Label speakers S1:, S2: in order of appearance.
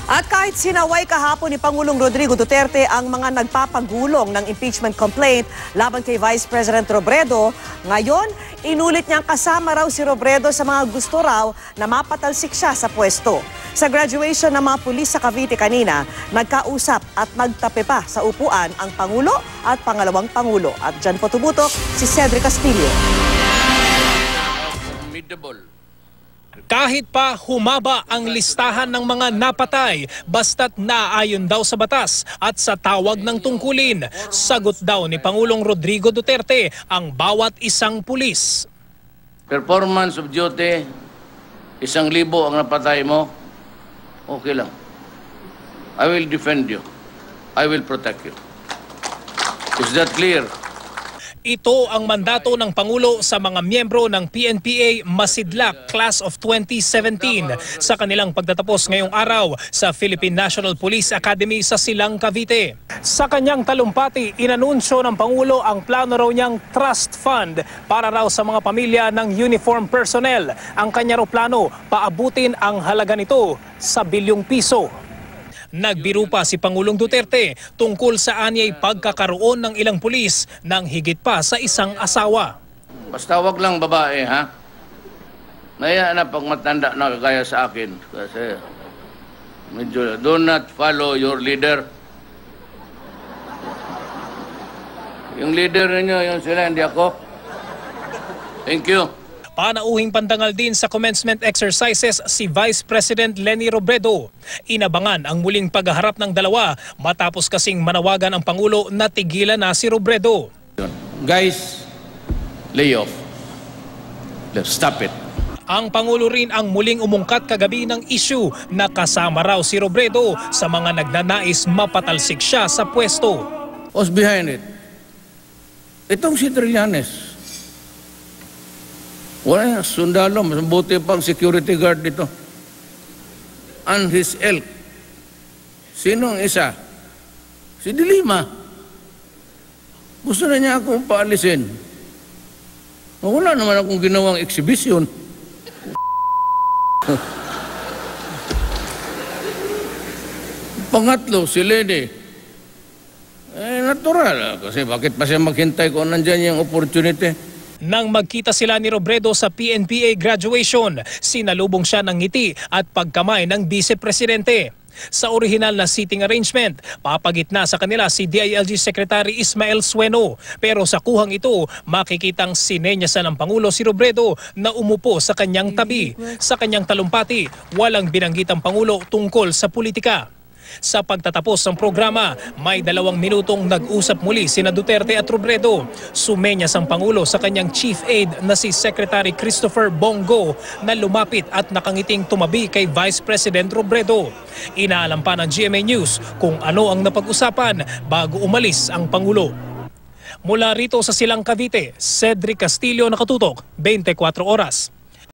S1: At kahit sinaway kahapon ni Pangulong Rodrigo Duterte ang mga nagpapagulong ng impeachment complaint laban kay Vice President Robredo, ngayon inulit niyang kasama raw si Robredo sa mga gusto raw na mapatalsik siya sa pwesto. Sa graduation ng mga pulis sa Cavite kanina, nagkausap at nagtape pa sa upuan ang Pangulo at Pangalawang Pangulo. At dyan po tumutok si Cedric Castillo.
S2: Kahit pa humaba ang listahan ng mga napatay, basta't naayon daw sa batas at sa tawag ng tungkulin, sagot daw ni Pangulong Rodrigo Duterte ang bawat isang pulis.
S3: Performance of duty, 1,000 ang napatay mo, okay lang. I will defend you. I will protect you. Is that clear?
S2: Ito ang mandato ng Pangulo sa mga miyembro ng PNPA Masidlak Class of 2017 sa kanilang pagtatapos ngayong araw sa Philippine National Police Academy sa Silang, Cavite. Sa kanyang talumpati, inanunsyo ng Pangulo ang plano raw niyang trust fund para raw sa mga pamilya ng uniform personnel. Ang kanya raw plano, paabutin ang halaga nito sa bilyong piso. Nagbiro pa si Pangulong Duterte tungkol sa anyay pagkakaroon ng ilang pulis ng higit pa sa isang asawa.
S3: Basta wag lang babae, ha? Naya na pag matanda na kaya sa akin. Kasi medyo, do not follow your leader. Yung leader ninyo, yung sila, hindi ako. Thank you.
S2: Panauhing pandangal din sa commencement exercises si Vice President Leni Robredo. Inabangan ang muling paghaharap ng dalawa matapos kasing manawagan ang Pangulo na tigilan na si Robredo.
S3: Guys, lay off. Let's stop it.
S2: Ang Pangulo rin ang muling umungkat kagabi ng issue na kasama raw si Robredo sa mga nagnanais mapatalsik siya sa pwesto.
S3: What's behind it? Itong si Trillanes. Wala, sundalo, mas mabuti pang security guard dito. And his ilk. Sino ang isa? Si Dilima. Gusto na niya akong paalisin. Wala naman akong ginawang exhibition. Pangatlo, si Leni. Natural. Kasi bakit pa siya maghintay kung nandyan yung opportunity?
S2: Nang magkita sila ni Robredo sa PNPA graduation, sinalubong siya ng ngiti at pagkamay ng Vice-Presidente. Sa orihinal na seating arrangement, papagitna sa kanila si DILG Secretary Ismael Sueno. Pero sa kuhang ito, makikitang sinenyasan ng Pangulo si Robredo na umupo sa kanyang tabi. Sa kanyang talumpati, walang binanggit ang Pangulo tungkol sa politika. Sa pagtatapos ng programa, may 2 minutong nag-usap muli sina Duterte at Robredo. Sumenyas ang Pangulo sa kanyang chief aide na si Secretary Christopher Bongo na lumapit at nakangiting tumabi kay Vice President Robredo. Inaalam pa ng GMA News kung ano ang napag-usapan bago umalis ang Pangulo. Mula rito sa Silang, Cavite, Cedric Castillo, nakatutok, 24 oras.